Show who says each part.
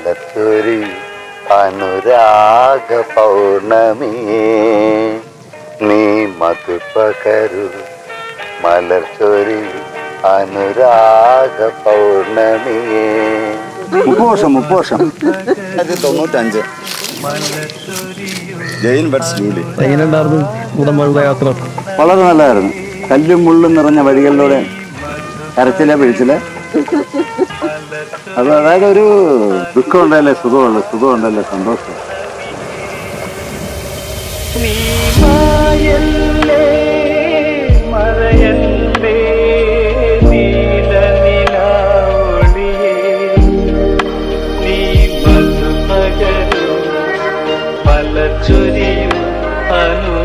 Speaker 1: മലച്ചൊരി അനുരാഗ പൗർണമിയേ നീ മധുപകരു മലച്ചൊരി അനുരാഗ പൗർണമിയേ.
Speaker 2: 30 വർഷം 1995 ജെയിൻ ബട്ട്സ് ലൂലി.
Speaker 3: എങ്ങനെയുണ്ടായിരുന്നു കുടമ്പുഴ യാത്ര?
Speaker 2: വളരെ നല്ലതായിരുന്നു. കല്ലും മുള്ളും നിറഞ്ഞ വഴികളിലൂടെ കരച്ചിലെ പിഴിച്ചില്. അതായത് ഒരു ദുഃഖം ഉണ്ടല്ലേ സുഖമുണ്ടല്ലേ സന്തോഷം.
Speaker 1: ചൊരിയും അനു